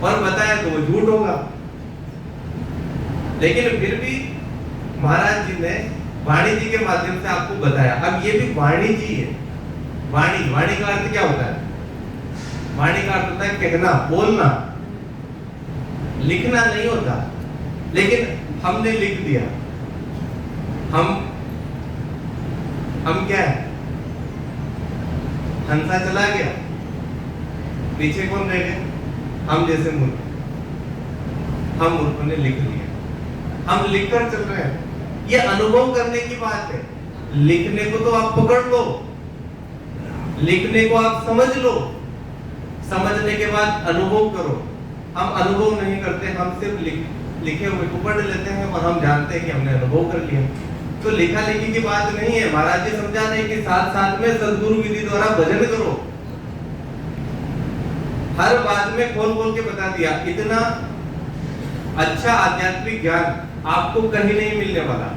और बताया तो वो झूठ होगा। लेकिन फिर भी महाराज जी ने वाणी जी के माध्यम से आपको बताया। अब ये भी वाणी जी है। वाणी का अर्थ क्या होता है? वाणी का अर्थ होता है कहना, बोलना, लिखना नहीं होता। लेकिन हमने लिख दिया। हम क्या है? हंसा चला गया, पीछे कौन रह गए? हम जैसे मूर्ख। हम मूर्खों ने लिख लिया, हम लिखकर चल रहे हैं। ये अनुभव करने की बात है। लिखने को तो आप पकड़ लो, लिखने को आप समझ लो, समझने के बाद अनुभव करो। हम अनुभव नहीं करते, हम सिर्फ लिखे हुए को पढ़ लेते हैं और हम जानते हैं कि हमने अनुभव कर लिया। तो लिखा लिखी की बात नहीं है। महाराज जी समझा रहे कि साथ साथ में सद्गुरु विधि द्वारा भजन करो। हर बात में खोल खोल के बता दिया। इतना अच्छा आध्यात्मिक ज्ञान आपको कहीं नहीं मिलने वाला।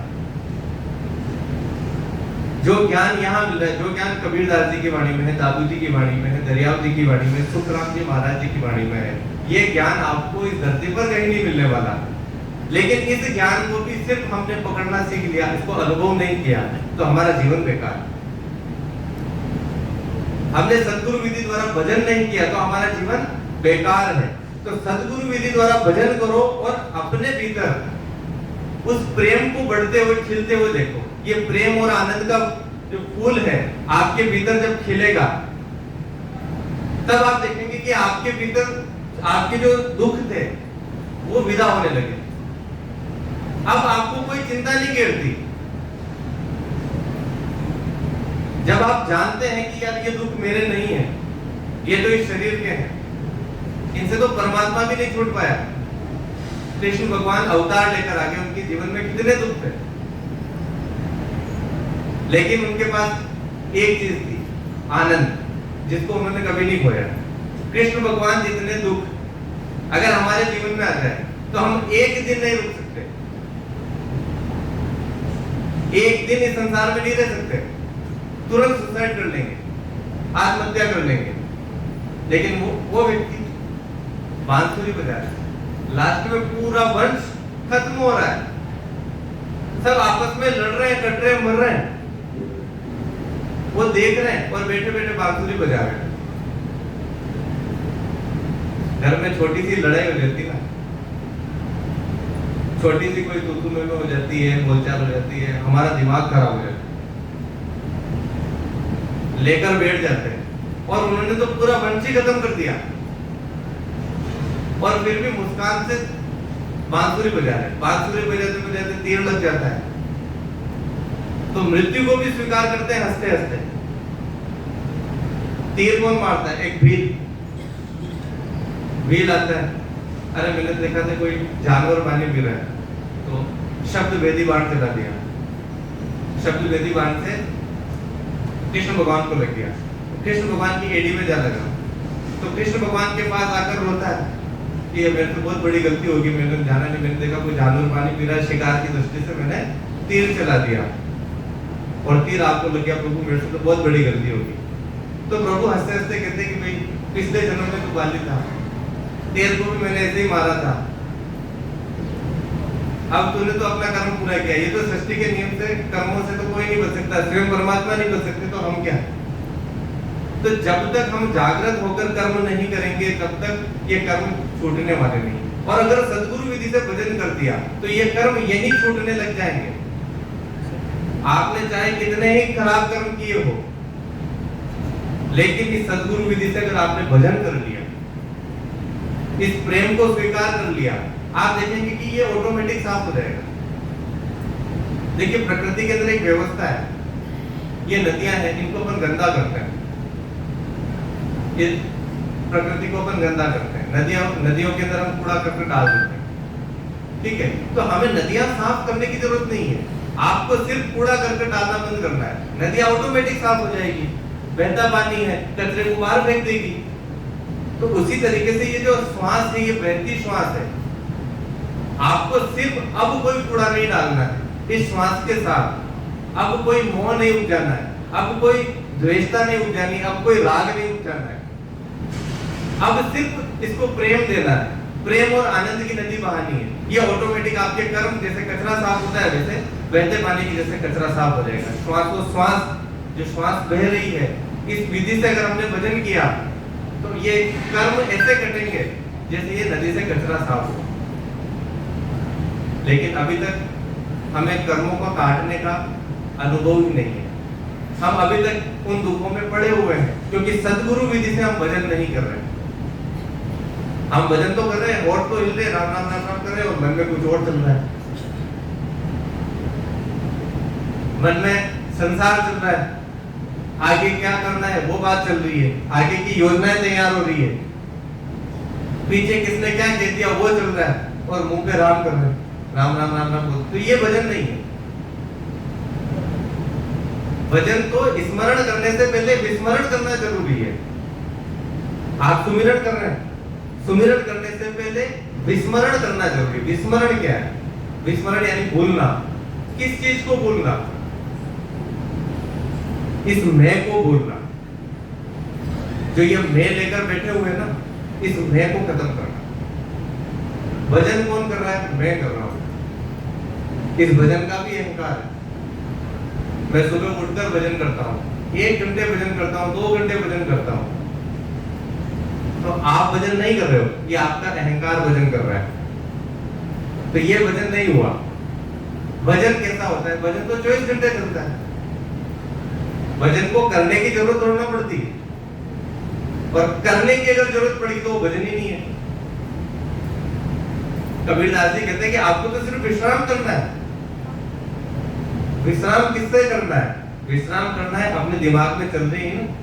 जो ज्ञान यहाँ मिल रहा है, जो ज्ञान कबीरदास जी की वाणी में है, दादू जी की वाणी में है, दरियाव जी की वाणी में, सुखराम जी महाराज जी की वाणी में है, ये ज्ञान आपको इस धरती पर कहीं नहीं मिलने वाला। लेकिन इस ज्ञान को भी सिर्फ हमने पकड़ना सीख लिया, इसको अनुभव नहीं किया, तो हमारा जीवन बेकार। हमने सद्गुरु विधि द्वारा भजन नहीं किया तो हमारा जीवन बेकार है। तो सद्गुरु विधि द्वारा भजन करो और अपने भीतर उस प्रेम को बढ़ते हुए, खिलते हुए देखो। ये प्रेम और आनंद का जो फूल है आपके भीतर जब खिलेगा, तब आप देखेंगे कि आपके भीतर आपके जो दुख थे वो विदा होने लगे। अब आपको कोई चिंता नहीं घेरती। जब आप जानते हैं कि यार ये दुख मेरे नहीं है, ये तो इस शरीर के हैं, इनसे तो परमात्मा भी नहीं छूट पाया। कृष्ण भगवान अवतार लेकर आ गए, उनके जीवन में कितने दुख थे, लेकिन उनके पास एक चीज थी, आनंद, जिसको उन्होंने कभी नहीं खोया। कृष्ण भगवान जितने दुख अगर हमारे जीवन में आ जाए तो हम एक दिन नहीं रुक सकते, एक दिन इस संसार में नहीं रह सकते, तुरंत सुसाइड कर लेंगे, आत्महत्या कर लेंगे। लेकिन वो व्यक्ति बांसुरी बजा रहा है, लास्ट में पूरा वंश खत्म हो रहा है, सब आपस में लड़ रहे हैं, कट रहे हैं, मर रहे हैं, वो देख रहे हैं और बैठे बैठे बांसुरी बजा रहे हैं। घर में छोटी सी लड़ाई हो जाती ना, छोटी सी कोई तू में हो जाती है, बोलचाल हो जाती है, हमारा दिमाग खराब हो जाता है, लेकर बैठ जाते हैं। और उन्होंने तो पूरा वंश ही खत्म कर दिया, और फिर भी मुस्कान से बांसुरी बजा रहे, बांसुरी बजाते बजाते तीर लग जाता है, तो मृत्यु को भी स्वीकार करते हैं हंसते हंसते। तीर कौन मारता है? एक भील, भील आता है, अरे मैंने देखा था कोई जानवर पानी पी रहा है, तो शब्द वेदी बाण चला दिया, शब्द वेदी बाण से कृष्ण भगवान को लग गया, कृष्ण भगवान की एड़ी में जा लगा, तो कृष्ण भगवान के पास आकर रोता है कि ये मेरे से बहुत बड़ी गलती होगी, मैंने जाना नहीं, मैंने देखा कोई जानवर पानी पी रहा है, शिकार की दृष्टि से मैंने तीर चला दिया और तीर आपको लग गया, प्रभु मेरे से तो बहुत बड़ी गलती होगी। तो प्रभु हंसते हंसते कहते कि भाई पिछले जन्म में तू बाली था, तेरे को भी मैंने ऐसे ही मारा था, अब तूने तो अपना कर्म पूरा किया, ये तो सृष्टि के नियम से, कर्मों से तो कोई नहीं बच सकता, स्वयं परमात्मा नहीं बच सकते, तो हम क्या। तो जब तक हम जागृत होकर कर्म नहीं करेंगे तब तक ये कर्म छूटने वाले नहीं, और अगर सद्गुरु विधि से भजन कर दिया तो ये कर्म यही छूटने लग जाएंगे। आपने चाहे कितने ही खराब कर्म किए हो, लेकिन इस सद्गुरु विधि से अगर आपने भजन कर लिया, इस प्रेम को स्वीकार कर लिया, आप देखेंगे कि ये ऑटोमेटिक साफ हो जाएगा। देखिए प्रकृति के अंदर एक व्यवस्था है, ये नदियां हैं, इनको अपन गंदा करते हैं, ये प्रकृति को अपन गंदा करते हैं, नदियों के अंदर हम कूड़ा करकट डाल देते हैं, ठीक है। तो हमें नदियां साफ करने की जरूरत नहीं है, आपको सिर्फ कूड़ा करकट डालना बंद करना है, नदियां ऑटोमेटिक साफ हो जाएगी। बहता पानी है, कचरे को बाहर फेंक देगी। तो उसी तरीके से ये जो श्वास है, ये बहती श्वास है, आपको सिर्फ अब कोई कूड़ा नहीं डालना है इस श्वास के साथ, अब कोई मोह नहीं उपजाना है, अब कोई द्वेषता नहीं उपजानी, अब कोई राग नहीं उपजाना है, अब सिर्फ इसको प्रेम देना है, प्रेम और आनंद की नदी बहानी है। ये ऑटोमेटिक आपके कर्म जैसे कचरा साफ होता है, वैसे बहते पानी की जैसे कचरा साफ हो जाएगा। श्वास जो श्वास बह रही है, इस विधि से अगर हमने भजन किया तो ये कर्म ऐसे कटेंगे जैसे ये नदी से कचरा साफ हो। लेकिन अभी तक हमें कर्मों को काटने का अनुभव ही नहीं है, हम अभी तक उन दुखों में पड़े हुए हैं, क्योंकि सद्गुरु विधि से हम भजन नहीं कर रहे। हम भजन तो कर रहे हैं, और तो हिल रहे, राम राम राम राम कर रहे हैं, और मन में कुछ और चल रहा है, मन में संसार चल रहा है, आगे क्या करना है वो बात चल रही है, आगे की योजनाएं तैयार हो रही है, पीछे किसने क्या कह दिया वो चल रहा है, और मुंह पे राम कर रहे हैं, राम राम राम राम बोल। तो ये भजन नहीं है। भजन तो स्मरण करने से पहले विस्मरण करना जरूरी है। आप सुमिरन कर रहे हैं, सुमिरन करने से पहले विस्मरण करना जरूरी है। विस्मरण क्या है? विस्मरण यानी भूलना। किस चीज को भूलना? इस मैं को भूलना। जो ये मैं लेकर बैठे हुए हैं ना, इस मैं को खत्म करना। भजन कौन कर रहा है? मैं कर रहा हूं। इस भजन का भी अहंकार है। मैं सुबह उठकर भजन करता हूँ, 1 घंटे भजन करता हूँ, 2 घंटे भजन करता हूँ, तो आप भजन नहीं कर रहे हो, ये आपका अहंकार भजन कर रहा है। तो ये भजन नहीं हुआ। भजन कैसा होता है? भजन तो 24 घंटे चलता है। भजन को करने की जरूरत थोड़ी पड़ती है, और करने की अगर जरूरत पड़ी तो वो भजन ही नहीं है। कबीरदास जी कहते हैं कि आपको तो सिर्फ विश्राम करना है। विश्राम किससे करना है? विश्राम करना है अपने दिमाग में चल रही है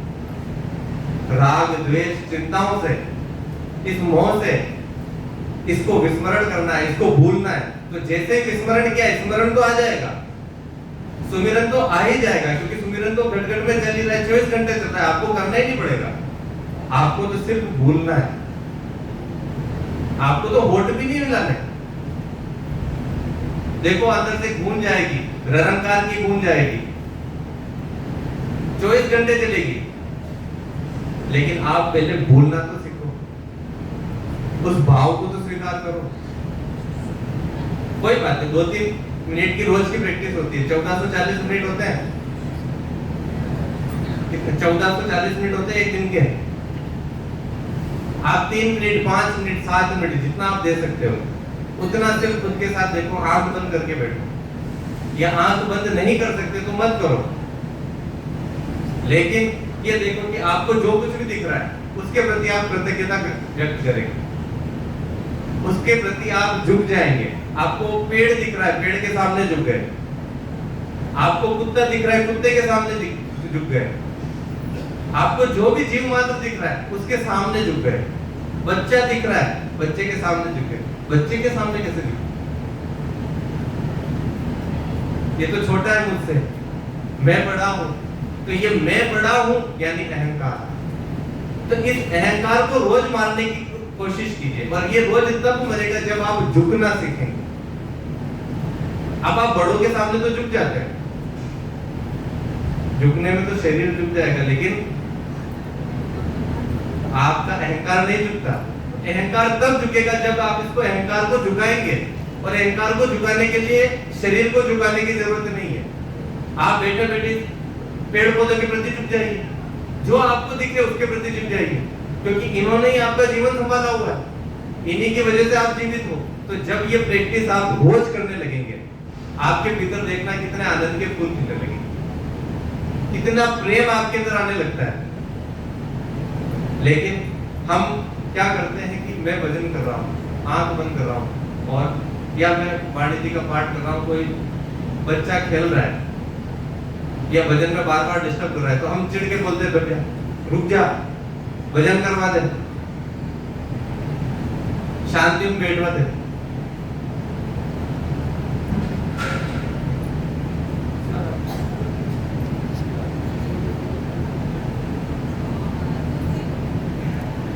राग द्वेष चिंताओं से, इस मोह से, इसको विस्मरण करना है, इसको भूलना है। तो जैसे विस्मरण किया, स्मरण तो आ जाएगा, सुमिरन तो आ ही जाएगा, क्योंकि सुमिरन तो घट घट में चल ही रहा है, 24 घंटे चल रहा है, आपको करना ही नहीं पड़ेगा। आपको तो सिर्फ भूलना है, आपको तो होठ भी नहीं मिलाना है। देखो अंदर से गूंज जाएगी, ररंकार की गूंज जाएगी, 24 घंटे चलेगी, लेकिन आप पहले भूलना तो सीखो, उस भाव को तो स्वीकार करो। कोई बात नहीं, 2-3 मिनट की रोज की प्रैक्टिस होती है। 1440 मिनट होते हैं, 1440 मिनट होते हैं एक दिन के। आप 3 मिनट, 5 मिनट, 7 मिनट जितना आप दे सकते हो उतना सिर्फ उनके साथ देखो, आंख बंद करके बैठो। या आंख बंद नहीं कर सकते तो मत करो, लेकिन ये देखो कि आपको जो कुछ भी दिख रहा है उसके प्रति आप कृतज्ञता व्यक्त करेंगे, उसके प्रति आप झुक जाएंगे। आपको पेड़ दिख रहा है, पेड़ के सामने झुक गए। आपको कुत्ता दिख रहा है, कुत्ते के सामने झुक गए। आपको जो भी जीव मात्र दिख रहा है उसके सामने झुक गए। बच्चा दिख रहा है, बच्चे के सामने झुक गए। बच्चे के सामने कैसे झुके? ये तो छोटा है मुझसे, मैं बड़ा हूं। तो ये मैं बड़ा हूं यानी अहंकार। तो इस अहंकार को रोज मारने की कोशिश कीजिए, और ये रोज तब मरेगा जब आप झुकना सीखेंगे। अब आप बड़ों के सामने तो झुक जाते हैं, झुकने में तो शरीर झुक जाएगा, लेकिन आपका अहंकार नहीं झुकता। अहंकार तब झुकेगा जब आप इसको अहंकार को झुकाएंगे, और अहंकार को झुकाने के लिए शरीर को झुकाने की जरूरत नहीं है। आप बैठे बैठे पेड़ पौधों के प्रति झुक जाइए, जो आपको दिखे उसके प्रति झुक जाइए, क्योंकि इन्होंने ही आपका जीवन संभाला हुआ है, इन्हीं की वजह से आप जीवित हो। तो जब ये प्रैक्टिस आप रोज करने लगेंगे, आपके भीतर देखना कितने आनंद के फूल खिलने लगेंगे, कितना प्रेम आपके अंदर आने लगता है। लेकिन हम क्या करते हैं कि मैं भजन कर रहा हूँ, आंख बंद कर रहा हूँ, और या मैं वाणी जी का पाठ कर रहा हूँ, कोई बच्चा खेल रहा है या भजन में बार बार डिस्टर्ब कर रहा है, तो हम चिढ़ के बोलते हैं बेटा रुक जा, भजन करवा दे, शांति में बैठवा दे।